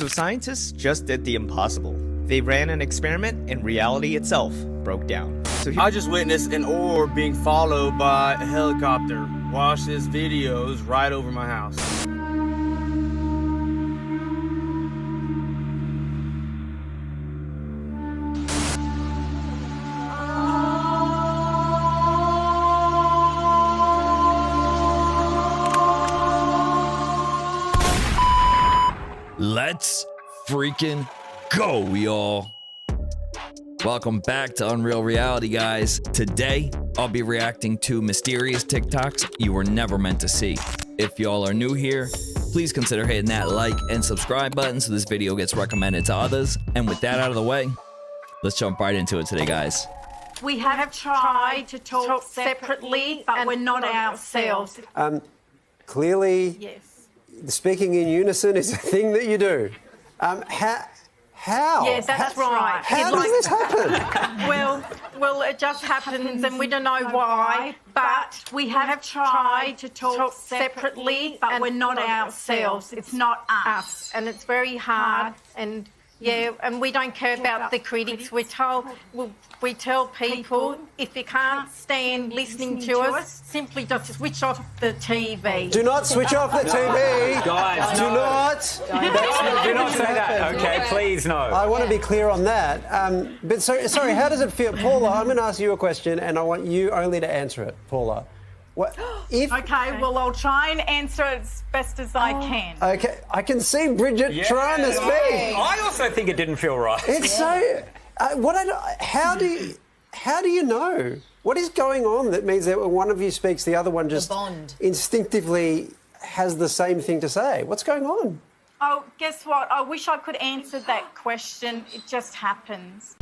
So scientists just did the impossible. They ran an experiment and reality itself broke down. I just witnessed an orb being followed by a helicopter. Watch this videos right over my house. Let's freaking go, y'all. Welcome back to Unreal Reality, guys. Today, I'll be reacting to mysterious TikToks you were never meant to see. If y'all are new here, please consider hitting that like and subscribe button so this video gets recommended to others. And with that out of the way, let's jump right into it today, guys. We have tried to talk separately, but we're not ourselves. Clearly, Yes. speaking in unison is a thing that you do. How? Yes, that's right. How does this happen? Well, it just happens, and we don't know why. But we have tried to talk separately, but we're not ourselves. It's not us, and it's very hard. And yeah, and we don't care about the critics. We tell people if you can't stand listening to us, simply just switch off the TV. Do not switch off the TV. Guys, do no. not. Do not say that. Okay, please, no. I want to be clear on that. But sorry, how does it feel? Paula, I'm going to ask you a question, and I want you only to answer it, Paula. Okay, well, I'll try and answer it as best as I can. Okay, I can see Bridget trying to speak. I also think it didn't feel right. It's so... how do you know? What is going on that means that when one of you speaks, the other one just instinctively has the same thing to say? What's going on? Oh, guess what? I wish I could answer that question. It just happens.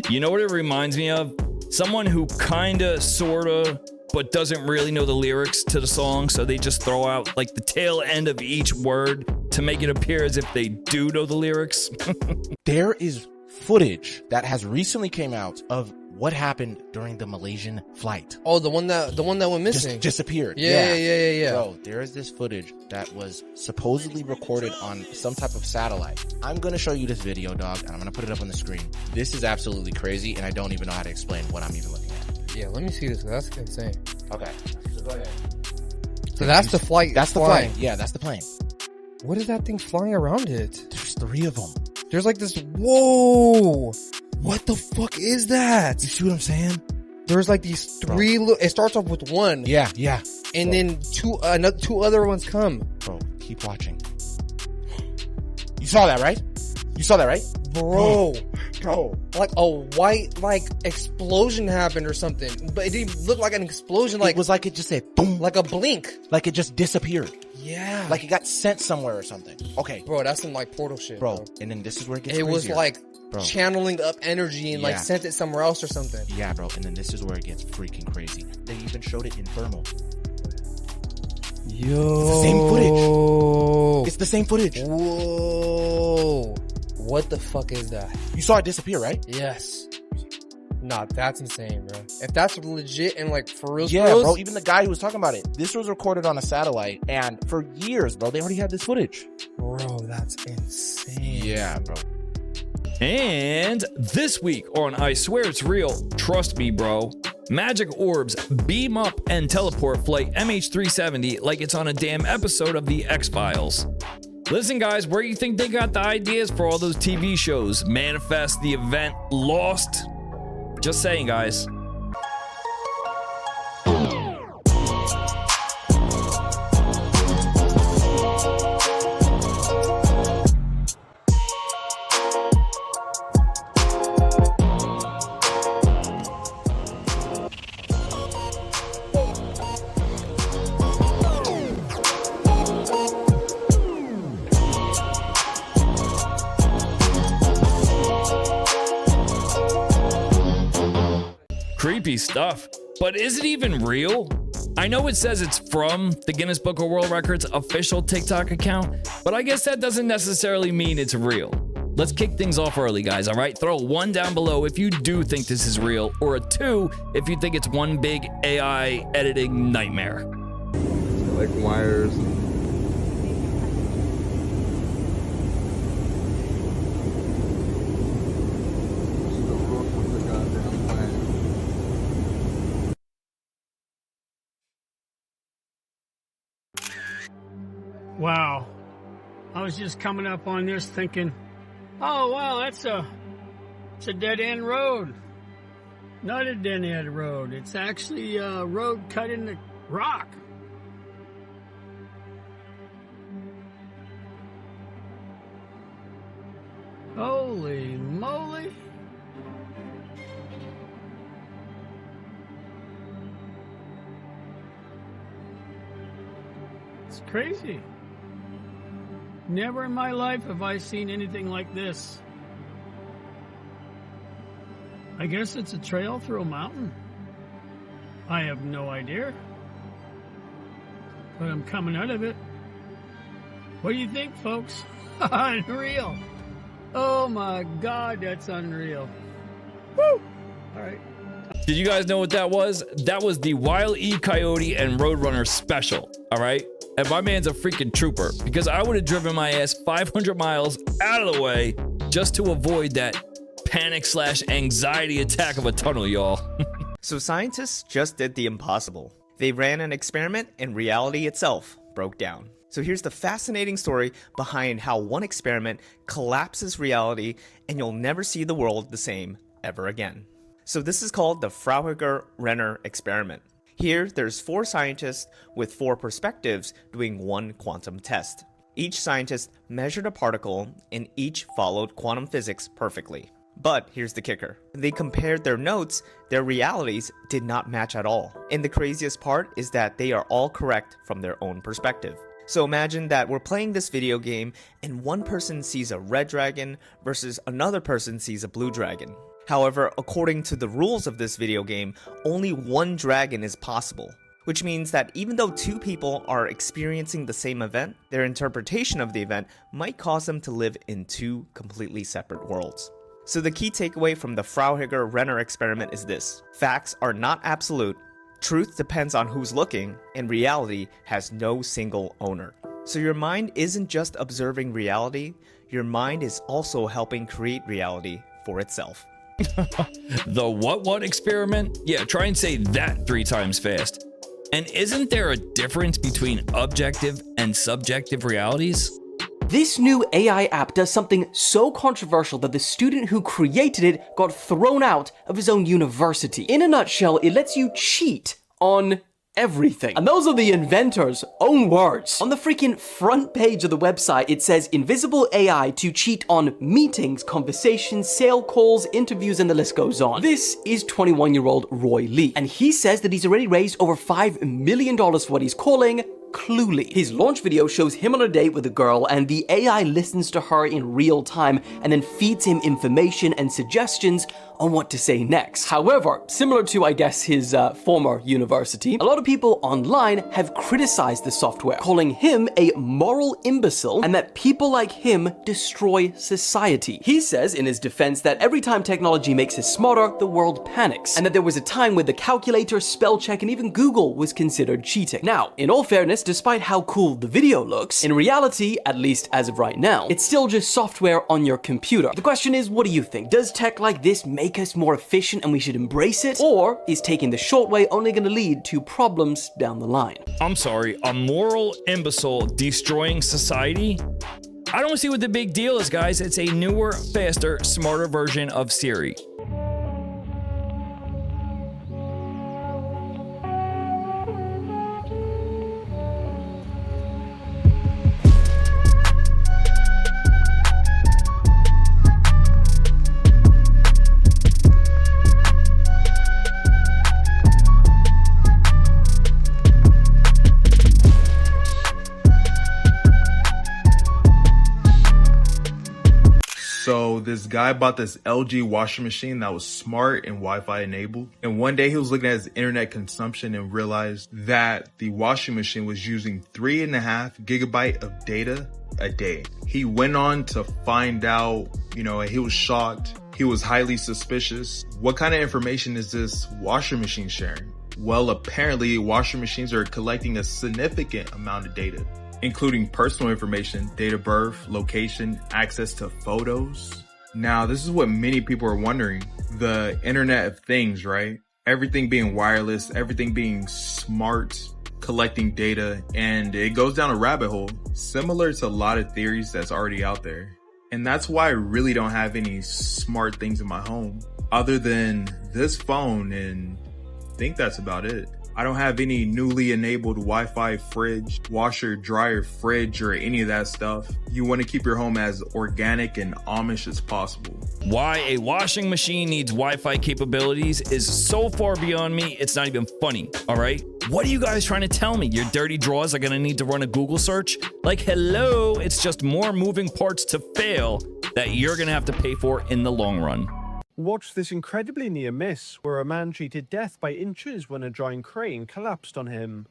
You know what it reminds me of? Someone who kinda, sorta, but doesn't really know the lyrics to the song, so they just throw out like the tail end of each word to make it appear as if they do know the lyrics. There is footage that has recently came out of what happened during the Malaysian flight. Oh, the one that went missing. Just disappeared. Yeah. Bro, there is this footage that was supposedly recorded on some type of satellite. I'm going to show you this video, dog, and I'm going to put it up on the screen. This is absolutely crazy, and I don't even know how to explain what I'm even looking at. Yeah, let me see this. That's insane. Okay, so go ahead. So that's the flight. That's the flying. plane. Yeah, that's the plane. What is that thing flying around it? There's 3 of them. There's like this. Whoa! What the fuck is that? You see what I'm saying? There's like these 3. It starts off with 1. Yeah. And then 2 other ones come. Bro, keep watching. You saw that, right? Bro. Like a white explosion happened or something, but it didn't look like an explosion. Like it was like it just said boom, like a blink. Like it just disappeared. Yeah, like it got sent somewhere or something. Okay, bro, that's some like portal shit, bro. And then this is where it gets. It was like bro, channeling up energy and like sent it somewhere else or something. Yeah, bro. And then this is where it gets freaking crazy. They even showed it in thermal. Yo, it's the same footage. It's the same footage. Whoa. What the fuck is that? You saw it disappear, right? Yes. Nah, that's insane, bro. If that's legit and like for real, yeah, bro. Even the guy who was talking about it, this was recorded on a satellite, and for years, bro, they already had this footage. Bro, that's insane. Yeah, bro. And this week on I Swear It's Real, trust me, bro, magic orbs beam up and teleport flight MH370 like it's on a damn episode of The X-Files. Listen, guys, where do you think they got the ideas for all those TV shows? Manifest, The Event, Lost? Just saying, guys. Creepy stuff, but is it even real? I know it says it's from the Guinness Book of World Records official TikTok account, but I guess that doesn't necessarily mean it's real. Let's kick things off early, guys, all right? Throw a 1 down below if you do think this is real, or a 2 if you think it's one big AI editing nightmare. Like wires. Wow. I was just coming up on this thinking, oh, wow, it's a dead-end road. Not a dead-end road. It's actually a road cut in the rock. Holy moly. It's crazy. Never in my life have I seen anything like this. I guess it's a trail through a mountain. I have no idea. But I'm coming out of it. What do you think, folks? Unreal. Oh my God, that's unreal. Woo! All right. Did you guys know what that was? That was the Wile E. Coyote and Roadrunner special, all right? And my man's a freaking trooper because I would have driven my ass 500 miles out of the way just to avoid that panic/anxiety attack of a tunnel, y'all. So scientists just did the impossible. They ran an experiment and reality itself broke down. So here's the fascinating story behind how one experiment collapses reality and you'll never see the world the same ever again. So this is called the Frauenberger-Renner experiment. Here, there's 4 scientists with 4 perspectives doing one quantum test. Each scientist measured a particle and each followed quantum physics perfectly. But here's the kicker. They compared their notes, their realities did not match at all. And the craziest part is that they are all correct from their own perspective. So imagine that we're playing this video game and one person sees a red dragon versus another person sees a blue dragon. However, according to the rules of this video game, only one dragon is possible. Which means that even though 2 people are experiencing the same event, their interpretation of the event might cause them to live in 2 completely separate worlds. So the key takeaway from the Frauenberger-Renner experiment is this: facts are not absolute, truth depends on who's looking, and reality has no single owner. So your mind isn't just observing reality, your mind is also helping create reality for itself. The what experiment? Yeah, try and say that 3 times fast. And isn't there a difference between objective and subjective realities? This new AI app does something so controversial that the student who created it got thrown out of his own university. In a nutshell, it lets you cheat on everything. And those are the inventor's own words. On the freaking front page of the website, it says invisible AI to cheat on meetings, conversations, sale calls, interviews, and the list goes on. This is 21-year-old Roy Lee, and he says that he's already raised over $5 million for what he's calling Cluely. His launch video shows him on a date with a girl, and the AI listens to her in real time and then feeds him information and suggestions on what to say next. However, similar to, I guess, his former university, a lot of people online have criticized the software, calling him a moral imbecile and that people like him destroy society. He says in his defense that every time technology makes us smarter, the world panics, and that there was a time when the calculator, spell check, and even Google was considered cheating. Now, in all fairness, despite how cool the video looks, in reality, at least as of right now, it's still just software on your computer. The question is, what do you think? Does tech like this make us more efficient and we should embrace it? Or is taking the short way only going to lead to problems down the line? I'm sorry, a moral imbecile destroying society? I don't see what the big deal is, guys. It's a newer, faster, smarter version of Siri. So this guy bought this LG washing machine that was smart and Wi-Fi enabled. And one day he was looking at his internet consumption and realized that the washing machine was using 3.5 gigabyte of data a day. He went on to find out, he was shocked. He was highly suspicious. What kind of information is this washing machine sharing? Well, apparently washing machines are collecting a significant amount of data, including personal information, date of birth, location, access to photos. Now, this is what many people are wondering. The Internet of Things, right? Everything being wireless, everything being smart, collecting data, and it goes down a rabbit hole, similar to a lot of theories that's already out there. And that's why I really don't have any smart things in my home other than this phone, and I think that's about it. I don't have any newly enabled Wi-Fi fridge, washer, dryer, fridge, or any of that stuff. You want to keep your home as organic and Amish as possible. Why a washing machine needs Wi-Fi capabilities is so far beyond me, it's not even funny, all right? What are you guys trying to tell me? Your dirty drawers are gonna need to run a Google search? Like, hello, it's just more moving parts to fail that you're gonna have to pay for in the long run. Watch this incredibly near miss, where a man cheated death by inches when a giant crane collapsed on him.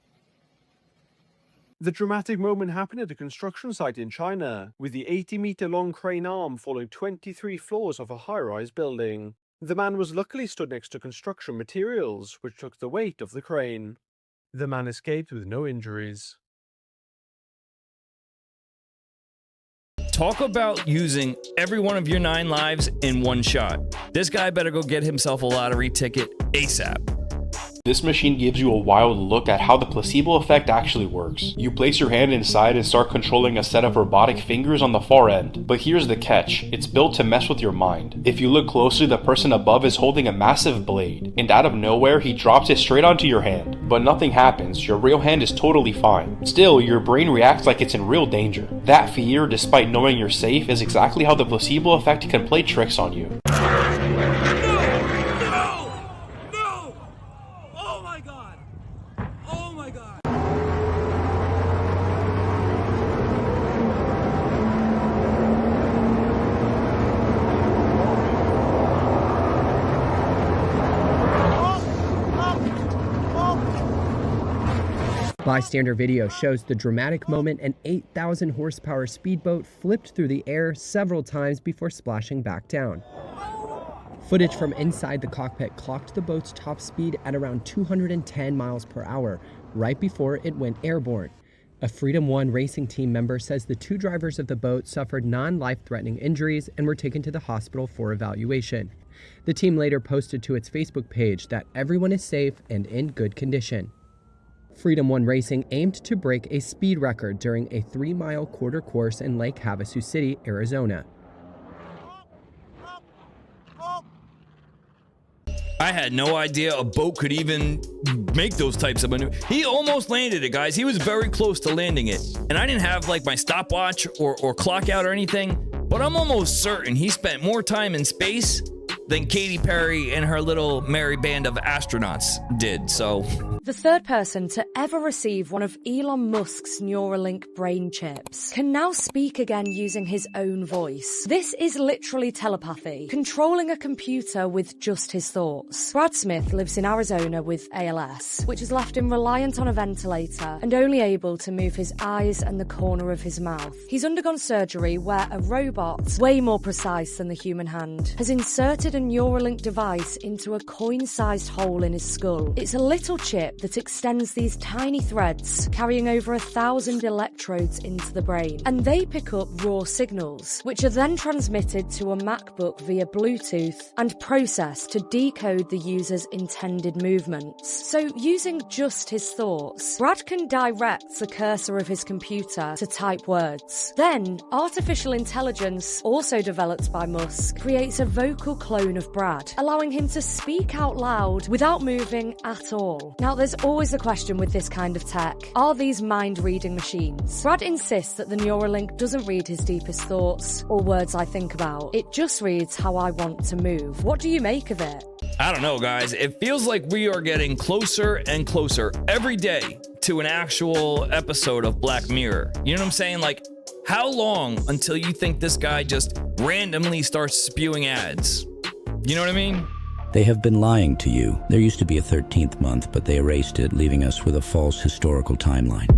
The dramatic moment happened at a construction site in China, with the 80-meter-long crane arm falling 23 floors off a high-rise building. The man was luckily stood next to construction materials, which took the weight of the crane. The man escaped with no injuries. Talk about using every one of your 9 lives in one shot. This guy better go get himself a lottery ticket ASAP. This machine gives you a wild look at how the placebo effect actually works. You place your hand inside and start controlling a set of robotic fingers on the far end. But here's the catch, it's built to mess with your mind. If you look closely, the person above is holding a massive blade, and out of nowhere he drops it straight onto your hand. But nothing happens, your real hand is totally fine. Still, your brain reacts like it's in real danger. That fear, despite knowing you're safe, is exactly how the placebo effect can play tricks on you. Bystander video shows the dramatic moment an 8,000 horsepower speedboat flipped through the air several times before splashing back down. Footage from inside the cockpit clocked the boat's top speed at around 210 miles per hour, right before it went airborne. A Freedom 1 racing team member says the 2 drivers of the boat suffered non-life-threatening injuries and were taken to the hospital for evaluation. The team later posted to its Facebook page that everyone is safe and in good condition. Freedom 1 Racing aimed to break a speed record during a 3-mile quarter course in Lake Havasu City, Arizona. I had no idea a boat could even make those types of maneuvers. He almost landed it, guys. He was very close to landing it. And I didn't have like my stopwatch or clock out or anything, but I'm almost certain he spent more time in space than Katy Perry and her little merry band of astronauts did, so. The third person to ever receive one of Elon Musk's Neuralink brain chips can now speak again using his own voice. This is literally telepathy, controlling a computer with just his thoughts. Brad Smith lives in Arizona with ALS, which has left him reliant on a ventilator and only able to move his eyes and the corner of his mouth. He's undergone surgery where a robot, way more precise than the human hand, has inserted a Neuralink device into a coin-sized hole in his skull. It's a little chip that extends these tiny threads, carrying over 1,000 electrodes into the brain. And they pick up raw signals, which are then transmitted to a MacBook via Bluetooth and processed to decode the user's intended movements. So using just his thoughts, Brad can direct the cursor of his computer to type words. Then, artificial intelligence, also developed by Musk, creates a vocal clone of Brad, allowing him to speak out loud without moving at all. Now, there's always the question with this kind of tech. Are these mind-reading machines? Brad insists that the Neuralink doesn't read his deepest thoughts or words I think about. It just reads how I want to move. What do you make of it? I don't know, guys. It feels like we are getting closer and closer every day to an actual episode of Black Mirror. You know what I'm saying? Like, how long until you think this guy just randomly starts spewing ads? You know what I mean? They have been lying to you. There used to be a 13th month, but they erased it, leaving us with a false historical timeline.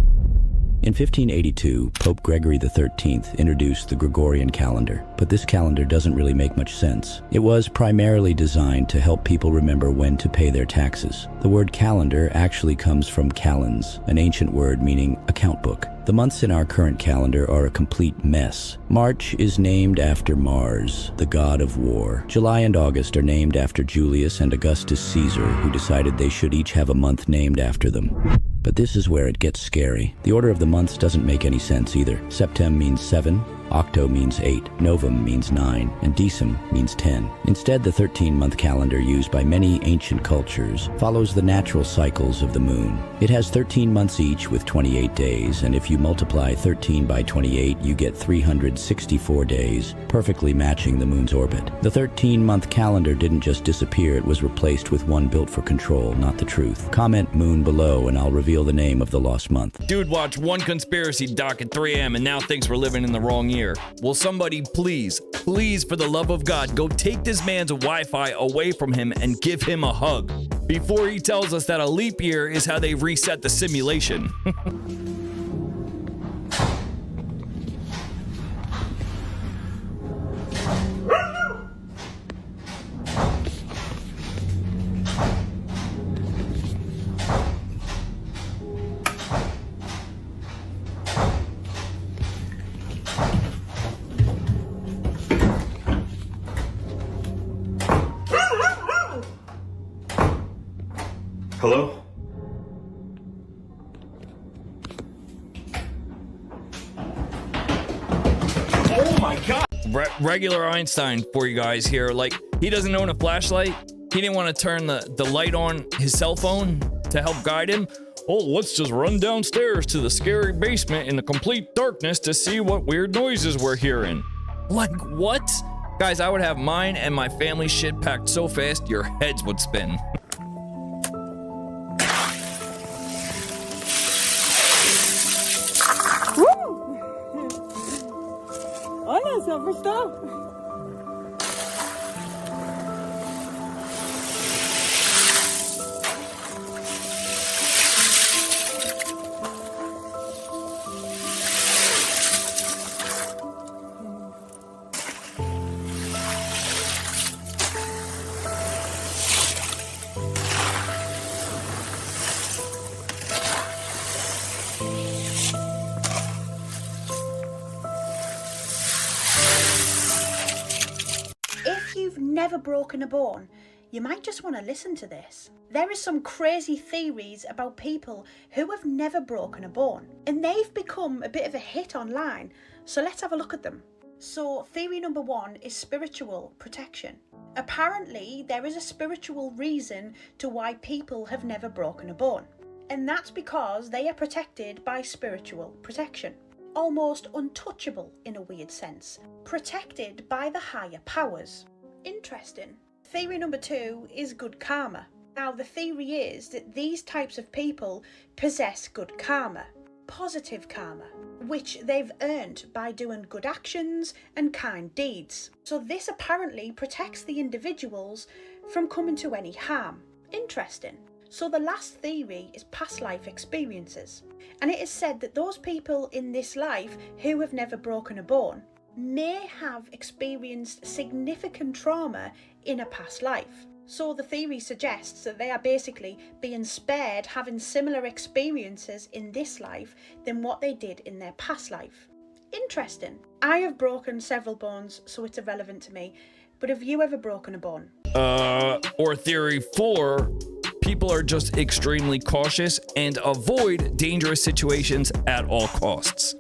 In 1582, Pope Gregory XIII introduced the Gregorian calendar, but this calendar doesn't really make much sense. It was primarily designed to help people remember when to pay their taxes. The word calendar actually comes from calends, an ancient word meaning account book. The months in our current calendar are a complete mess. March is named after Mars, the god of war. July and August are named after Julius and Augustus Caesar, who decided they should each have a month named after them. But this is where it gets scary. The order of the months doesn't make any sense either. Septem means 7, Octo means 8, Novum means 9, and Decem means 10. Instead, the 13-month calendar used by many ancient cultures follows the natural cycles of the moon. It has 13 months each with 28 days, and if you multiply 13 by 28, you get 364 days, perfectly matching the moon's orbit. The 13-month calendar didn't just disappear, it was replaced with one built for control, not the truth. Comment moon below and I'll reveal the name of the lost month. Dude watched one conspiracy doc at 3 a.m. and now thinks we're living in the wrong year. Will somebody please, for the love of God, go take this man's Wi-Fi away from him and give him a hug before he tells us that a leap year is how they reset the simulation. Hello? Oh my God! Regular Einstein for you guys here. Like, he doesn't own a flashlight. He didn't want to turn the light on his cell phone to help guide him. Oh, let's just run downstairs to the scary basement in the complete darkness to see what weird noises we're hearing. Like, what? Guys, I would have mine and my family shit packed so fast your heads would spin. Olha só, Gustavo. Never broken a bone, you might just want to listen to this. There are some crazy theories about people who have never broken a bone, and they've become a bit of a hit online, so let's have a look at them. So theory number 1 is spiritual protection. Apparently there is a spiritual reason to why people have never broken a bone, and that's because they are protected by spiritual protection. Almost untouchable in a weird sense, protected by the higher powers. Interesting. Theory number 2 is good karma. Now the theory is that these types of people possess good karma, positive karma, which they've earned by doing good actions and kind deeds. So this apparently protects the individuals from coming to any harm. Interesting. So the last theory is past life experiences, and it is said that those people in this life who have never broken a bone may have experienced significant trauma in a past life. So the theory suggests that they are basically being spared having similar experiences in this life than what they did in their past life. Interesting. I have broken several bones, so it's irrelevant to me, but have you ever broken a bone? Or theory 4, people are just extremely cautious and avoid dangerous situations at all costs.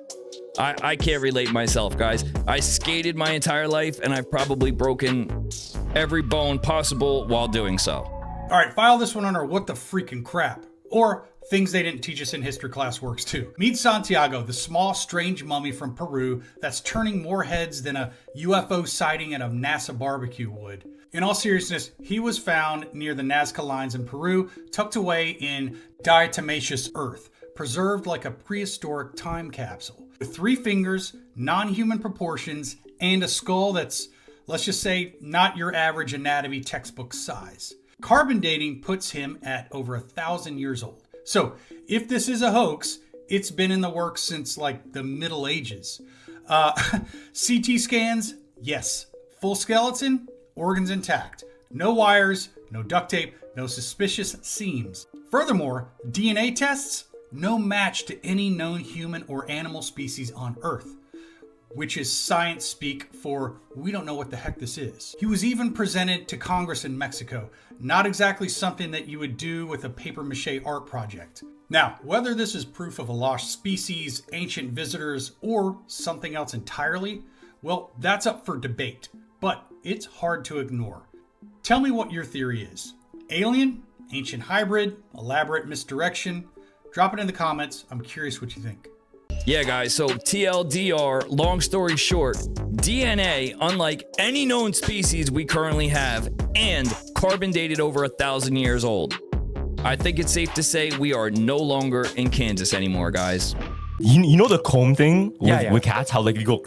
I can't relate myself, guys. I skated my entire life, and I've probably broken every bone possible while doing so. All right, file this one under what the freaking crap. Or things they didn't teach us in history class works too. Meet Santiago, the small, strange mummy from Peru that's turning more heads than a UFO sighting at a NASA barbecue would. In all seriousness, he was found near the Nazca lines in Peru, tucked away in diatomaceous earth, preserved like a prehistoric time capsule. With 3 fingers, non-human proportions, and a skull that's, let's just say, not your average anatomy textbook size. Carbon dating puts him at over 1,000 years old. So, if this is a hoax, it's been in the works since like the Middle Ages. CT scans, yes. Full skeleton, organs intact. No wires, no duct tape, no suspicious seams. Furthermore, DNA tests, no match to any known human or animal species on Earth, which is science speak for we don't know what the heck this is. He was even presented to Congress in Mexico, not exactly something that you would do with a papier-mâché art project. Now, whether this is proof of a lost species, ancient visitors, or something else entirely, well, that's up for debate, but it's hard to ignore. Tell me what your theory is. Alien? Ancient hybrid? Elaborate misdirection? Drop it in the comments. I'm curious what you think. Yeah, guys, so TLDR, long story short, DNA, unlike any known species we currently have, and carbon dated over 1,000 years old. I think it's safe to say we are no longer in Kansas anymore, guys. You know the comb thing with cats? How like you go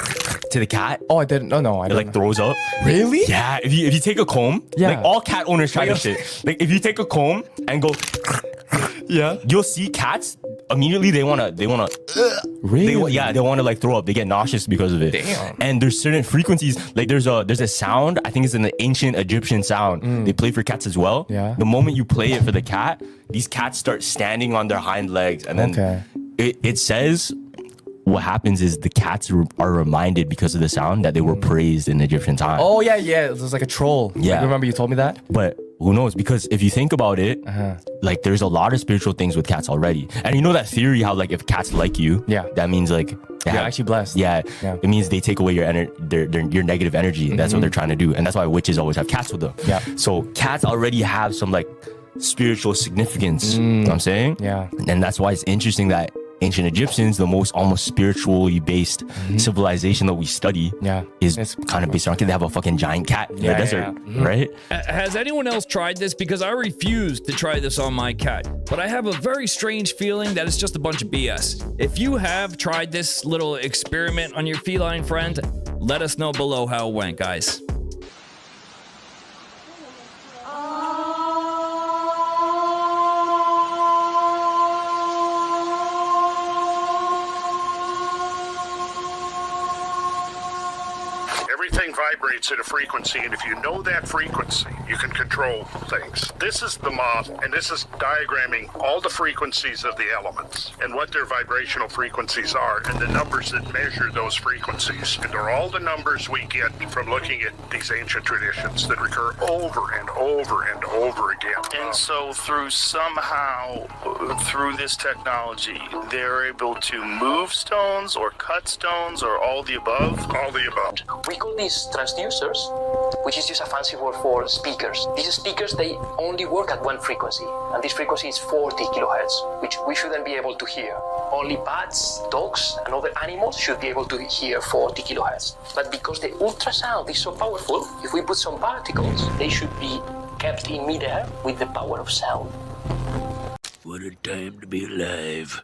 to the cat? Oh, I didn't. No, I it like throws up. Really? Yeah. If you take a comb, like all cat owners try this shit. Like if you take a comb and go, you'll see cats immediately they wanna really? They wanna like throw up. They get nauseous because of it. Damn. And there's certain frequencies. Like there's a sound. I think it's an ancient Egyptian sound. They play for cats as well. Yeah. The moment you play it for the cat, these cats start standing on their hind legs, and then it says what happens is the cats are reminded because of the sound that they were praised in Egyptian time. Oh yeah, it was like a troll. Yeah. Like, remember you told me that? But who knows? Because if you think about it, like there's a lot of spiritual things with cats already. And you know that theory how like if cats like you, that means like you're actually blessed. Yeah, it means they take away your your negative energy. That's what they're trying to do. And that's why witches always have cats with them. Yeah. So cats already have some like spiritual significance. You know what I'm saying? Yeah. And that's why it's interesting that ancient Egyptians, the most almost spiritually based civilization that we study, is kind of based on, they have a fucking giant cat in the desert, right? Has anyone else tried this? Because I refuse to try this on my cat, but I have a very strange feeling that it's just a bunch of BS. If you have tried this little experiment on your feline friend, let us know below how it went, guys. Everything vibrates at a frequency, and if you know that frequency, you can control things. This is the model, and this is diagramming all the frequencies of the elements and what their vibrational frequencies are and the numbers that measure those frequencies. And they're all the numbers we get from looking at these ancient traditions that recur over and over and over again. And so through this technology, they're able to move stones or cut stones or all the above? All the above. We call these transducers, which is just a fancy word for speakers. These speakers, they only work at one frequency, and this frequency is 40 kilohertz, which we shouldn't be able to hear. Only bats, dogs, and other animals should be able to hear 40 kilohertz. But because the ultrasound is so powerful, if we put some particles, they should be kept in midair with the power of sound. What a time to be alive.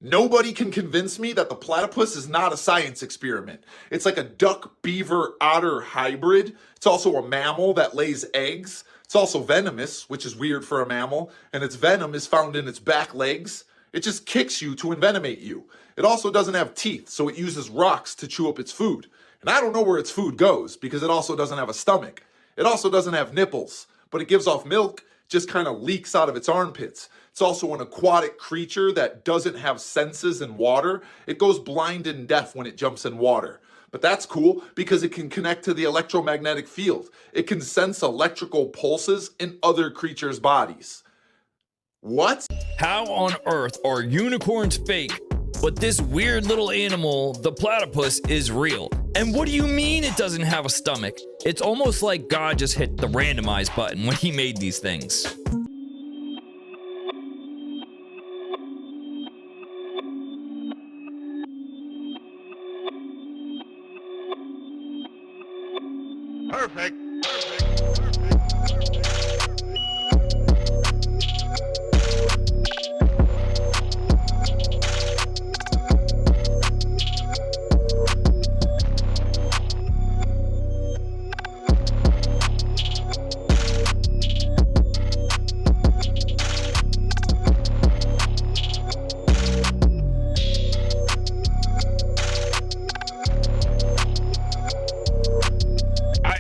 Nobody can convince me that the platypus is not a science experiment. It's like a duck-beaver-otter hybrid. It's also a mammal that lays eggs. It's also venomous, which is weird for a mammal, and its venom is found in its back legs. It just kicks you to envenomate you. It also doesn't have teeth, so it uses rocks to chew up its food. And I don't know where its food goes, because it also doesn't have a stomach. It also doesn't have nipples, but it gives off milk, just kind of leaks out of its armpits. It's also an aquatic creature that doesn't have senses in water. It goes blind and deaf when it jumps in water. But that's cool because it can connect to the electromagnetic field. It can sense electrical pulses in other creatures' bodies. What? How on earth are unicorns fake, but this weird little animal, the platypus, is real? And what do you mean it doesn't have a stomach? It's almost like God just hit the randomize button when he made these things. Perfect.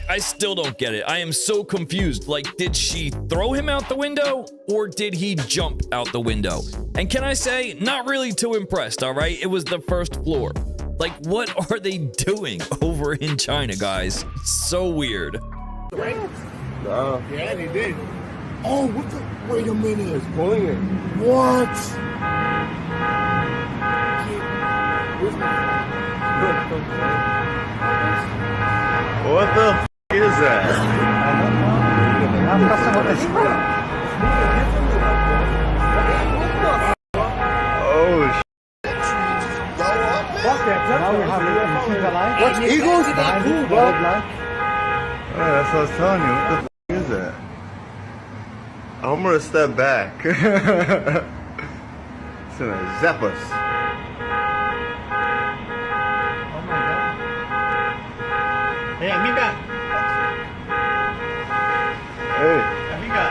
I still don't get it. I am so confused. Like, did she throw him out the window or did he jump out the window? And can I say, not really too impressed, all right? It was the first floor. Like, what are they doing over in China, guys? So weird. Yeah, they did. Oh, what the? Wait a minute. It's pulling it. What? What the f is that? Oh shit. What's eagles? Not cool, bro. Oh, that's what I was telling you. What the f is that? I'm gonna step back. It's gonna zap us. Hey, amiga. Hey. Amiga.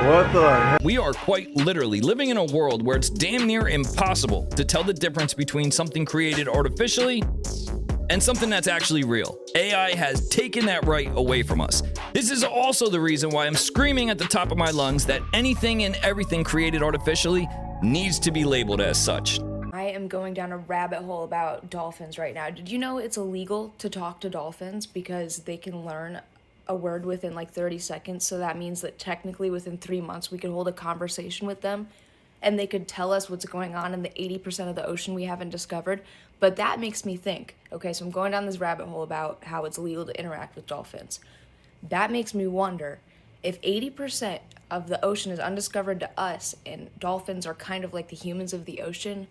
What the heck? We are quite literally living in a world where it's damn near impossible to tell the difference between something created artificially and something that's actually real. AI has taken that right away from us. This is also the reason why I'm screaming at the top of my lungs that anything and everything created artificially needs to be labeled as such. I am going down a rabbit hole about dolphins right now. Did you know it's illegal to talk to dolphins because they can learn a word within like 30 seconds? So that means that technically within 3 months we could hold a conversation with them and they could tell us what's going on in the 80% of the ocean we haven't discovered. But that makes me think, okay, so I'm going down this rabbit hole about how it's illegal to interact with dolphins. That makes me wonder if 80% of the ocean is undiscovered to us and dolphins are kind of like the humans of the ocean,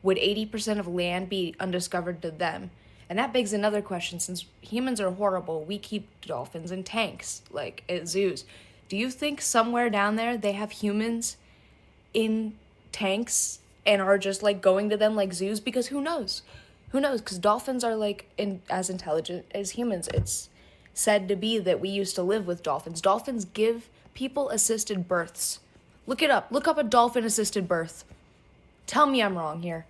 would 80% of land be undiscovered to them? And that begs another question, since humans are horrible, we keep dolphins in tanks, like at zoos. Do you think somewhere down there they have humans in tanks and are just like going to them like zoos? Because who knows? Who knows? Because dolphins are like as intelligent as humans. It's said to be that we used to live with dolphins. Dolphins give people assisted births. Look it up. Look up a dolphin assisted birth. Tell me I'm wrong here.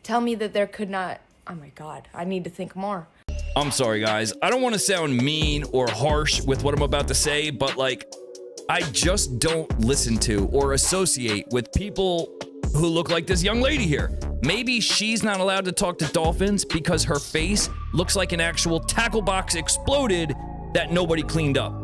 Tell me that there could not. Oh my God, I need to think more. I'm sorry, guys. I don't want to sound mean or harsh with what I'm about to say, but like, I just don't listen to or associate with people who look like this young lady here. Maybe she's not allowed to talk to dolphins because her face looks like an actual tackle box exploded that nobody cleaned up.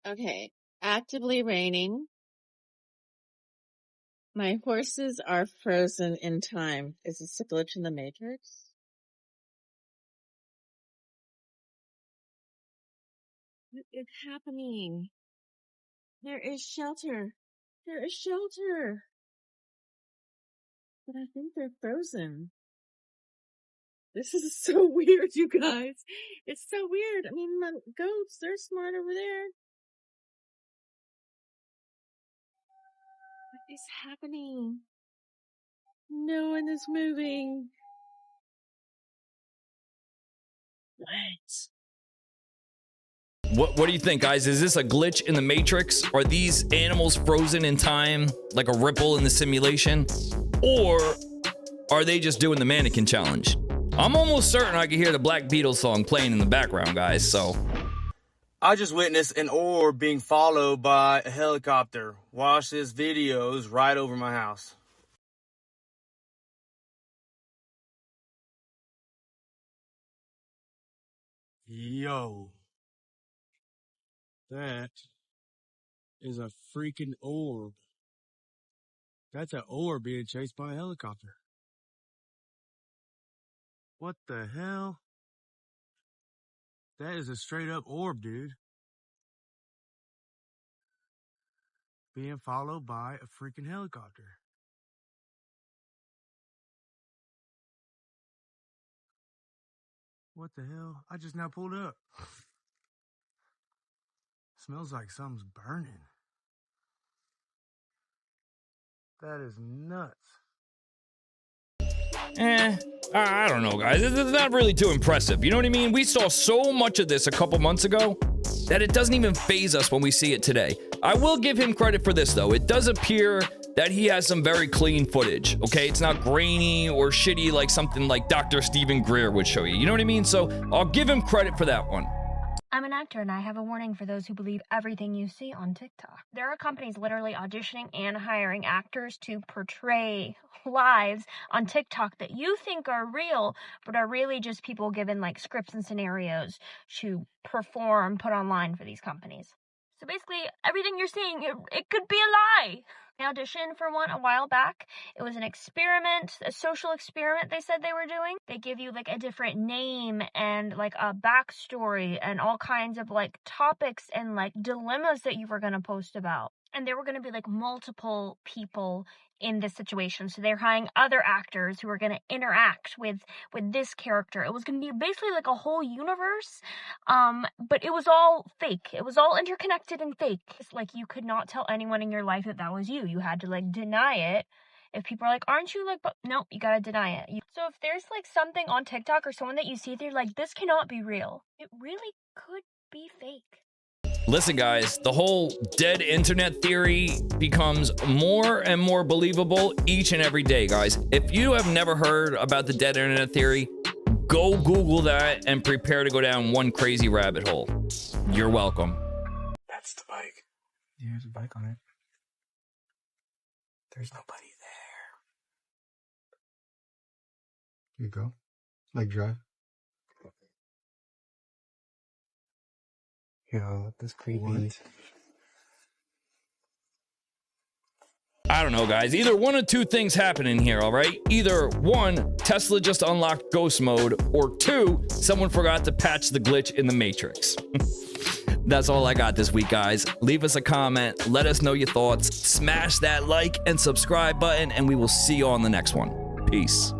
Okay, actively raining. My horses are frozen in time. Is this a glitch in the Matrix? What is happening? There is shelter. There is shelter. But I think they're frozen. This is so weird, you guys. It's so weird. I mean, my goats, they're smart over there. What is happening? No one is moving. What? What do you think, guys? Is this a glitch in the Matrix? Are these animals frozen in time like a ripple in the simulation? Or are they just doing the mannequin challenge? I'm almost certain I can hear the Black Beatles song playing in the background, guys, so. I just witnessed an orb being followed by a helicopter. Watch this videos right over my house. Yo. That is a freaking orb. That's an orb being chased by a helicopter. What the hell? That is a straight up orb, dude. Being followed by a freaking helicopter. What the hell? I just now pulled up. Smells like something's burning. That is nuts. I don't know, guys. It's not really too impressive. You know what I mean? We saw so much of this a couple months ago that it doesn't even faze us when we see it today. I will give him credit for this, though. It does appear that he has some very clean footage, okay? It's not grainy or shitty like something like Dr. Stephen Greer would show you. You know what I mean? So I'll give him credit for that one. I'm an actor, and I have a warning for those who believe everything you see on TikTok. There are companies literally auditioning and hiring actors to portray lives on TikTok that you think are real, but are really just people given like scripts and scenarios to perform, put online for these companies. So basically, everything you're seeing, it could be a lie. I auditioned for one a while back. It was an experiment, a social experiment they said they were doing. They give you like a different name and like a backstory and all kinds of like topics and like dilemmas that you were going to post about. And there were going to be like multiple people in this situation. So they're hiring other actors who are going to interact with this character. It was going to be basically like a whole universe. But it was all fake. It was all interconnected and fake. It's like you could not tell anyone in your life that that was you. You had to like deny it. If people are like, aren't you like, but nope, you got to deny it. So if there's like something on TikTok or someone that you see, they're like, this cannot be real. It really could be fake. Listen, guys, the whole dead internet theory becomes more and more believable each and every day, guys. If you have never heard about the dead internet theory, go Google that and prepare to go down one crazy rabbit hole. You're welcome. That's the bike. Yeah, there's a bike on it. There's nobody there. Here you go. Like drive. Yo, that's creepy. What? I don't know, guys. Either one of two things happen in here, all right? Either one, Tesla just unlocked ghost mode, or two, someone forgot to patch the glitch in the Matrix. That's all I got this week, guys. Leave us a comment. Let us know your thoughts. Smash that like and subscribe button, and we will see you on the next one. Peace.